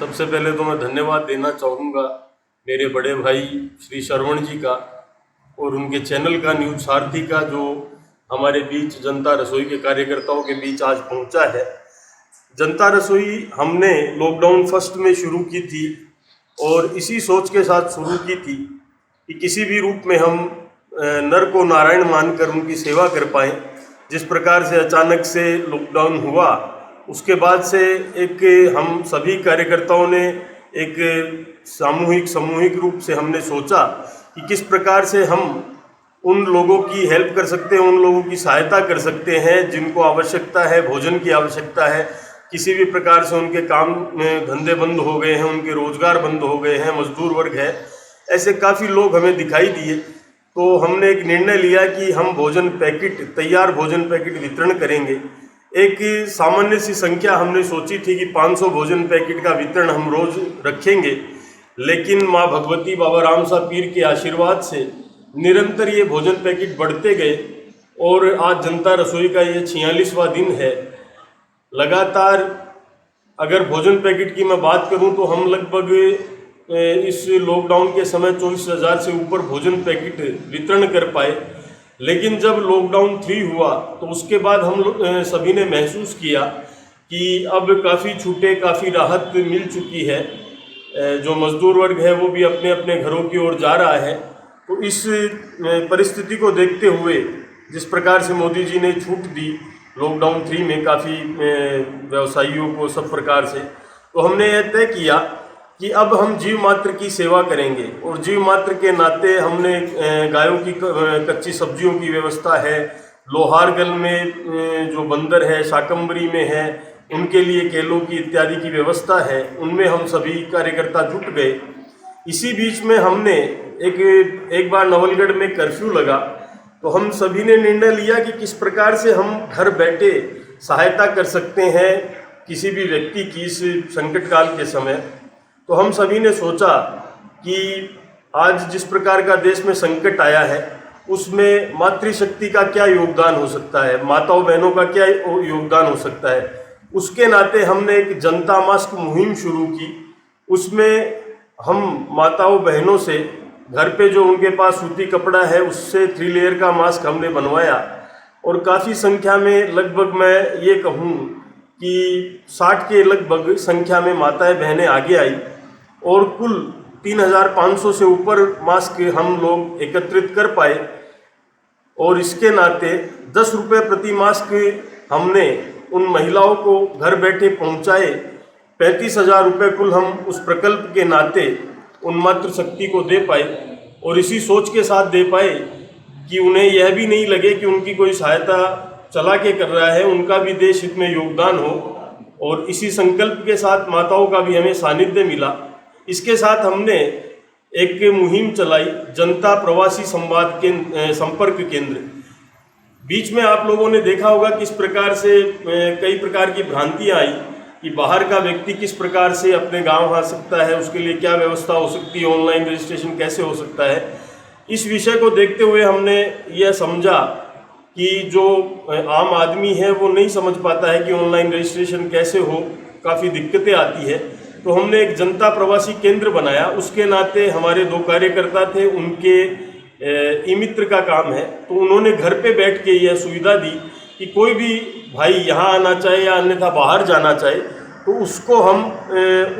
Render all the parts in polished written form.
सबसे पहले तो मैं धन्यवाद देना चाहूँगा मेरे बड़े भाई श्री श्रवण जी का और उनके चैनल का न्यूज सारथी का, जो हमारे बीच जनता रसोई के कार्यकर्ताओं के बीच आज पहुंचा है। जनता रसोई हमने लॉकडाउन फर्स्ट में शुरू की थी और इसी सोच के साथ शुरू की थी कि किसी भी रूप में हम नर को नारायण मानकर उनकी सेवा कर पाएँ। जिस प्रकार से अचानक से लॉकडाउन हुआ, उसके बाद से एक हम सभी कार्यकर्ताओं ने एक सामूहिक रूप से हमने सोचा कि किस प्रकार से हम उन लोगों की हेल्प कर सकते हैं, उन लोगों की सहायता कर सकते हैं जिनको आवश्यकता है, भोजन की आवश्यकता है। किसी भी प्रकार से उनके काम में धंधे बंद हो गए हैं, उनके रोजगार बंद हो गए हैं, मजदूर वर्ग है, ऐसे काफ़ी लोग हमें दिखाई दिए। तो हमने एक निर्णय लिया कि हम भोजन पैकेट, तैयार भोजन पैकेट वितरण करेंगे। एक सामान्य सी संख्या हमने सोची थी कि 500 भोजन पैकेट का वितरण हम रोज रखेंगे, लेकिन माँ भगवती, बाबा राम साहब पीर के आशीर्वाद से निरंतर ये भोजन पैकेट बढ़ते गए और आज जनता रसोई का ये 46वां दिन है। लगातार अगर भोजन पैकेट की मैं बात करूं तो हम लगभग इस लॉकडाउन के समय 24,000 से ऊपर भोजन पैकेट वितरण कर पाए। लेकिन जब लॉकडाउन 3 हुआ तो उसके बाद हम सभी ने महसूस किया कि अब काफ़ी छूटें, काफ़ी राहत मिल चुकी है। जो मजदूर वर्ग है वो भी अपने अपने घरों की ओर जा रहा है। तो इस परिस्थिति को देखते हुए जिस प्रकार से मोदी जी ने छूट दी लॉकडाउन 3 में काफ़ी व्यवसायियों को, सब प्रकार से, तो हमने यह तय किया कि अब हम जीव मात्र की सेवा करेंगे। और जीव मात्र के नाते हमने गायों की कच्ची सब्जियों की व्यवस्था है, लोहारगल में जो बंदर है, शाकंबरी में है, उनके लिए केलों की इत्यादि की व्यवस्था है, उनमें हम सभी कार्यकर्ता जुट गए। इसी बीच में हमने एक बार नवलगढ़ में कर्फ्यू लगा, तो हम सभी ने निर्णय लिया कि किस प्रकार से हम घर बैठे सहायता कर सकते हैं किसी भी व्यक्ति की इस संकट काल के समय। तो हम सभी ने सोचा कि आज जिस प्रकार का देश में संकट आया है, उसमें मातृशक्ति का क्या योगदान हो सकता है, माताओं बहनों का क्या योगदान हो सकता है। उसके नाते हमने एक जनता मास्क मुहिम शुरू की। उसमें हम माताओं बहनों से घर पे जो उनके पास सूती कपड़ा है उससे 3 लेयर का मास्क हमने बनवाया और काफ़ी संख्या में, लगभग मैं ये कहूँ कि 60 के लगभग संख्या में माताएं बहनें आगे आई और कुल 3,500 से ऊपर मास्क हम लोग एकत्रित कर पाए। और इसके नाते 10 रुपये प्रति मास्क हमने उन महिलाओं को घर बैठे पहुंचाए। 35,000 रुपये कुल हम उस प्रकल्प के नाते उन मातृशक्ति को दे पाए और इसी सोच के साथ दे पाए कि उन्हें यह भी नहीं लगे कि उनकी कोई सहायता चला के कर रहा है, उनका भी देश हित में योगदान हो। और इसी संकल्प के साथ माताओं का भी हमें सानिध्य मिला। इसके साथ हमने एक मुहिम चलाई, जनता प्रवासी संपर्क केंद्र। बीच में आप लोगों ने देखा होगा किस प्रकार से कई प्रकार की भ्रांतियां आई कि बाहर का व्यक्ति किस प्रकार से अपने गांव आ सकता है, उसके लिए क्या व्यवस्था हो सकती है, ऑनलाइन रजिस्ट्रेशन कैसे हो सकता है। इस विषय को देखते हुए हमने यह समझा कि जो आम आदमी है वो नहीं समझ पाता है कि ऑनलाइन रजिस्ट्रेशन कैसे हो, काफ़ी दिक्कतें आती है। तो हमने एक जनता प्रवासी केंद्र बनाया। उसके नाते हमारे 2 कार्यकर्ता थे, उनके ई मित्र का काम है, तो उन्होंने घर पे बैठ के यह सुविधा दी कि कोई भी भाई यहाँ आना चाहे या अन्यथा बाहर जाना चाहे तो उसको हम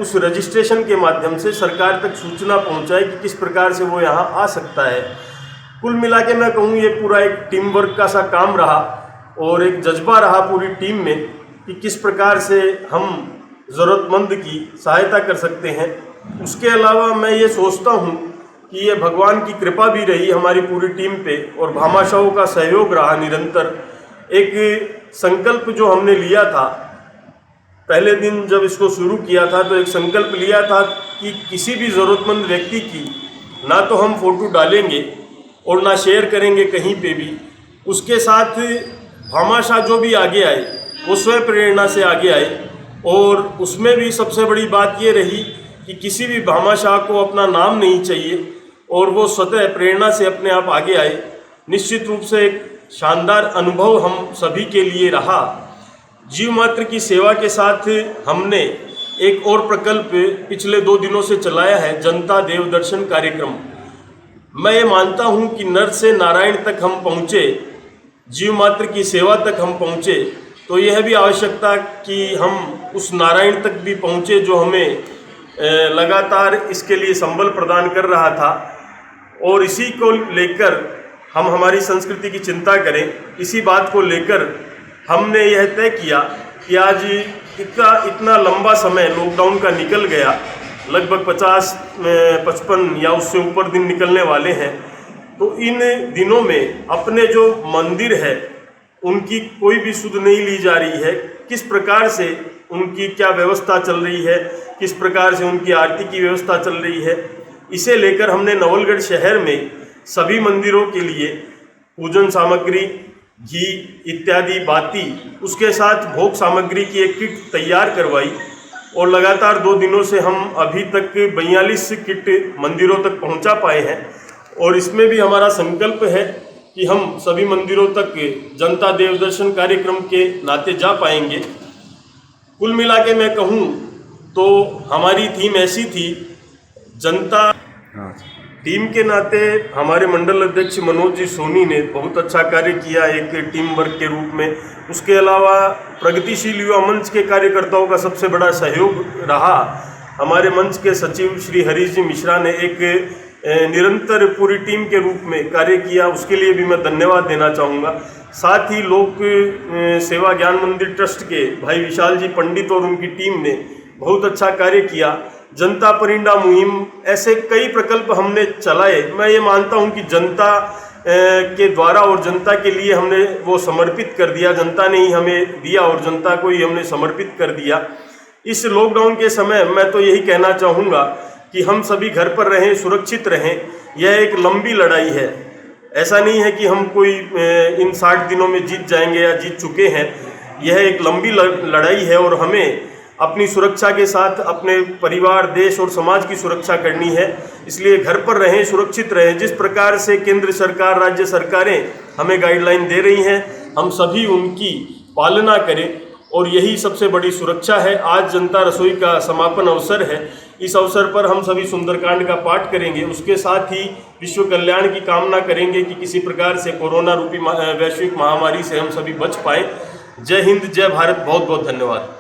उस रजिस्ट्रेशन के माध्यम से सरकार तक सूचना पहुँचाए कि किस प्रकार से वो यहाँ आ सकता है। कुल मिला के मैं कहूँ ये पूरा एक टीम वर्क का सा काम रहा और एक जज्बा रहा पूरी टीम में कि किस प्रकार से हम ज़रूरतमंद की सहायता कर सकते हैं। उसके अलावा मैं ये सोचता हूँ कि ये भगवान की कृपा भी रही हमारी पूरी टीम पे और भामाशाहों का सहयोग रहा निरंतर। एक संकल्प जो हमने लिया था, पहले दिन जब इसको शुरू किया था तो एक संकल्प लिया था कि किसी भी ज़रूरतमंद व्यक्ति की ना तो हम फ़ोटो डालेंगे और ना शेयर करेंगे कहीं पे भी। उसके साथ भामाशाह जो भी आगे आए वो स्वयं प्रेरणा से आगे आए और उसमें भी सबसे बड़ी बात ये रही कि किसी भी भामाशाह को अपना नाम नहीं चाहिए और वो स्वतः प्रेरणा से अपने आप आगे आए। निश्चित रूप से एक शानदार अनुभव हम सभी के लिए रहा। जीव मात्र की सेवा के साथ हमने एक और प्रकल्प पिछले 2 दिनों से चलाया है, जनता देव दर्शन कार्यक्रम। मैं ये मानता हूँ कि नर से नारायण तक हम पहुँचे, जीव मात्र की सेवा तक हम पहुँचे, तो यह भी आवश्यकता कि हम उस नारायण तक भी पहुँचे जो हमें लगातार इसके लिए संबल प्रदान कर रहा था। और इसी को लेकर हम हमारी संस्कृति की चिंता करें। इसी बात को लेकर हमने यह तय किया कि आज इतना लंबा समय लॉकडाउन का निकल गया, लगभग 50-55 या उससे ऊपर दिन निकलने वाले हैं, तो इन दिनों में अपने जो मंदिर है उनकी कोई भी सुध नहीं ली जा रही है। किस प्रकार से उनकी क्या व्यवस्था चल रही है, किस प्रकार से उनकी आरती की व्यवस्था चल रही है, इसे लेकर हमने नवलगढ़ शहर में सभी मंदिरों के लिए पूजन सामग्री, घी इत्यादि बाती, उसके साथ भोग सामग्री की एक किट तैयार करवाई। और लगातार 2 दिनों से हम अभी तक 42 किट मंदिरों तक पहुंचा पाए हैं। और इसमें भी हमारा संकल्प है कि हम सभी मंदिरों तक जनता देव दर्शन कार्यक्रम के नाते जा पाएंगे। कुल मिला के मैं कहूँ तो हमारी थीम ऐसी थी, जनता टीम के नाते हमारे मंडल अध्यक्ष मनोज जी सोनी ने बहुत अच्छा कार्य किया एक टीम वर्क के रूप में। उसके अलावा प्रगतिशील युवा मंच के कार्यकर्ताओं का सबसे बड़ा सहयोग रहा। हमारे मंच के सचिव श्री हरीश जी मिश्रा ने एक निरंतर पूरी टीम के रूप में कार्य किया, उसके लिए भी मैं धन्यवाद देना चाहूँगा। साथ ही लोक सेवा ज्ञान मंदिर ट्रस्ट के भाई विशाल जी पंडित और उनकी टीम ने बहुत अच्छा कार्य किया। जनता परिंडा मुहिम, ऐसे कई प्रकल्प हमने चलाए। मैं ये मानता हूँ कि जनता के द्वारा और जनता के लिए हमने वो समर्पित कर दिया, जनता ने ही हमें दिया और जनता को ही हमने समर्पित कर दिया। इस लॉकडाउन के समय मैं तो यही कहना चाहूँगा कि हम सभी घर पर रहें, सुरक्षित रहें। यह एक लंबी लड़ाई है, ऐसा नहीं है कि हम कोई इन 60 दिनों में जीत जाएंगे या जीत चुके हैं। यह एक लंबी लड़ाई है और हमें अपनी सुरक्षा के साथ अपने परिवार, देश और समाज की सुरक्षा करनी है। इसलिए घर पर रहें, सुरक्षित रहें। जिस प्रकार से केंद्र सरकार, राज्य सरकारें हमें गाइडलाइन दे रही हैं, हम सभी उनकी पालना करें और यही सबसे बड़ी सुरक्षा है। आज जनता रसोई का समापन अवसर है। इस अवसर पर हम सभी सुंदरकांड का पाठ करेंगे, उसके साथ ही विश्व कल्याण की कामना करेंगे कि किसी प्रकार से कोरोना रूपी वैश्विक महामारी से हम सभी बच पाएँ। जय हिंद, जय भारत, बहुत बहुत धन्यवाद।